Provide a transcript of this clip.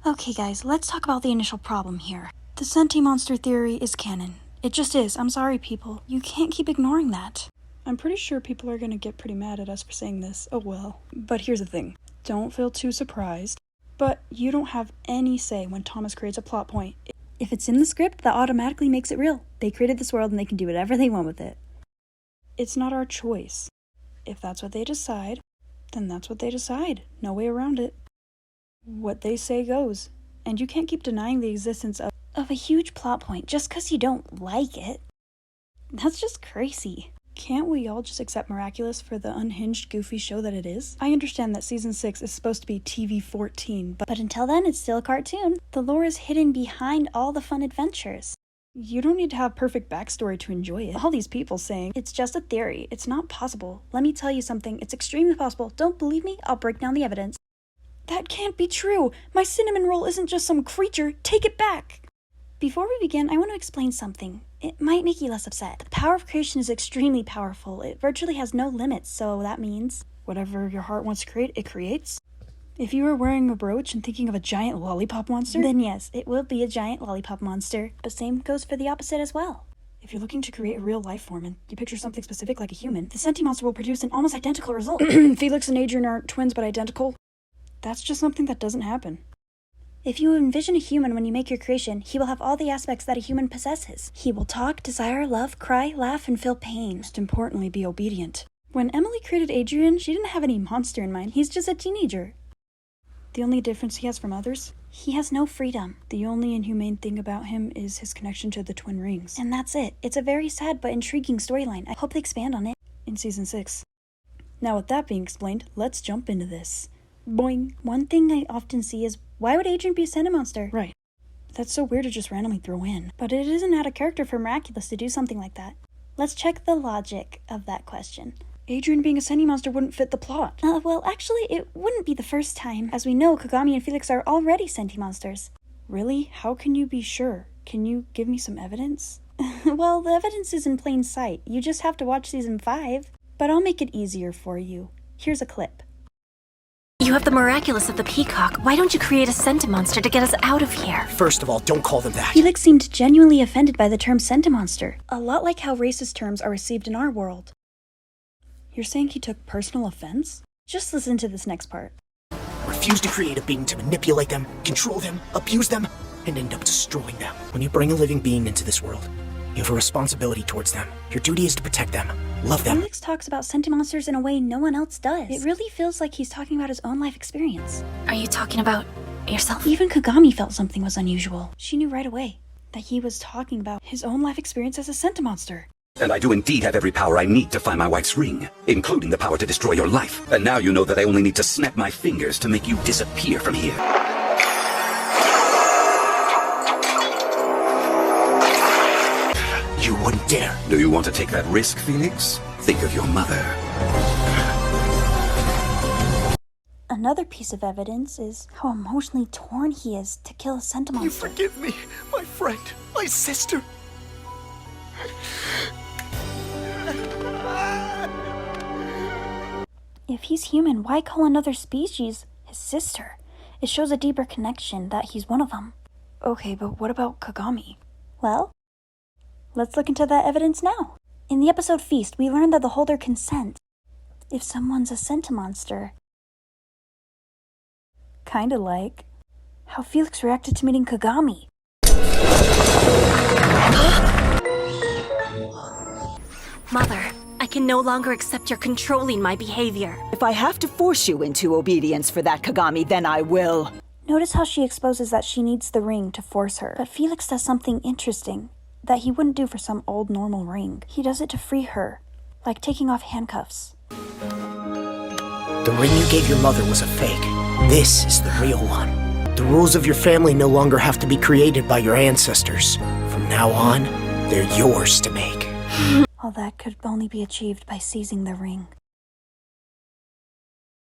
Okay guys, let's talk about the initial problem here. The sentimonster theory is canon. It just is. I'm sorry people. You can't keep ignoring that. I'm pretty sure people are gonna get pretty mad at us for saying this. Oh well. But here's the thing. Don't feel too surprised. But you don't have any say when Thomas creates a plot point. If it's in the script, that automatically makes it real. They created this world and they can do whatever they want with it. It's not our choice. If that's what they decide, then that's what they decide. No way around it. What they say goes. And you can't keep denying the existence of a huge plot point just because you don't like it. That's just crazy. Can't we all just accept Miraculous for the unhinged, goofy show that it is? I understand that season 6 is supposed to be TV 14, but until then, it's still a cartoon. The lore is hidden behind all the fun adventures. You don't need to have perfect backstory to enjoy it. All these people saying, it's just a theory, it's not possible. Let me tell you something, it's extremely possible. Don't believe me? I'll break down the evidence. That can't be true! My cinnamon roll isn't just some creature, take it back! Before we begin, I want to explain something. It might make you less upset. The power of creation is extremely powerful. It virtually has no limits, so that means whatever your heart wants to create, it creates. If you were wearing a brooch and thinking of a giant lollipop monster, then yes, it will be a giant lollipop monster. But same goes for the opposite as well. If you're looking to create a real life form and you picture something specific like a human, the sentimonster will produce an almost identical result. Felix and Adrien aren't twins but identical. That's just something that doesn't happen. If you envision a human when you make your creation, he will have all the aspects that a human possesses. He will talk, desire, love, cry, laugh, and feel pain. Most importantly, be obedient. When Emily created Adrien, she didn't have any monster in mind. He's just a teenager. The only difference he has from others? He has no freedom. The only inhumane thing about him is his connection to the twin rings. And that's it. It's a very sad but intriguing storyline. I hope they expand on it in season 6. Now with that being explained, let's jump into this. Boing. One thing I often see is, why would Adrien be a sentimonster? Right. That's so weird to just randomly throw in. But it isn't out of character for Miraculous to do something like that. Let's check the logic of that question. Adrien being a sentimonster wouldn't fit the plot. Well, actually, it wouldn't be the first time. As we know, Kagami and Felix are already sentimonsters. Really? How can you be sure? Can you give me some evidence? Well, the evidence is in plain sight. You just have to watch season 5. But I'll make it easier for you. Here's a clip. You have the Miraculous of the Peacock. Why don't you create a sentimonster to get us out of here? First of all, don't call them that. Felix seemed genuinely offended by the term sentimonster. A lot like how racist terms are received in our world. You're saying he took personal offense? Just listen to this next part. Refuse to create a being to manipulate them, control them, abuse them, and end up destroying them. When you bring a living being into this world, you have a responsibility towards them. Your duty is to protect them, love them. Felix talks about sentimonsters in a way no one else does. It really feels like he's talking about his own life experience. Are you talking about yourself? Even Kagami felt something was unusual. She knew right away that he was talking about his own life experience as a sentimonster. And I do indeed have every power I need to find my wife's ring, including the power to destroy your life. And now you know that I only need to snap my fingers to make you disappear from here. You wouldn't dare. Do you want to take that risk, Felix? Think of your mother. Another piece of evidence is how emotionally torn he is to kill a sentimonster. You forgive me, my friend, my sister. If he's human, why call another species his sister? It shows a deeper connection that he's one of them. Okay, but what about Kagami? Well, let's look into that evidence now. In the episode Feast, we learned that the holder consent if someone's a sentimonster. Kinda like how Felix reacted to meeting Kagami. Mother, I can no longer accept your controlling my behavior. If I have to force you into obedience for that, Kagami, then I will. Notice how she exposes that she needs the ring to force her. But Felix does something interesting that he wouldn't do for some old normal ring. He does it to free her, like taking off handcuffs. The ring you gave your mother was a fake. This is the real one. The rules of your family no longer have to be created by your ancestors. From now on, they're yours to make. All that could only be achieved by seizing the ring.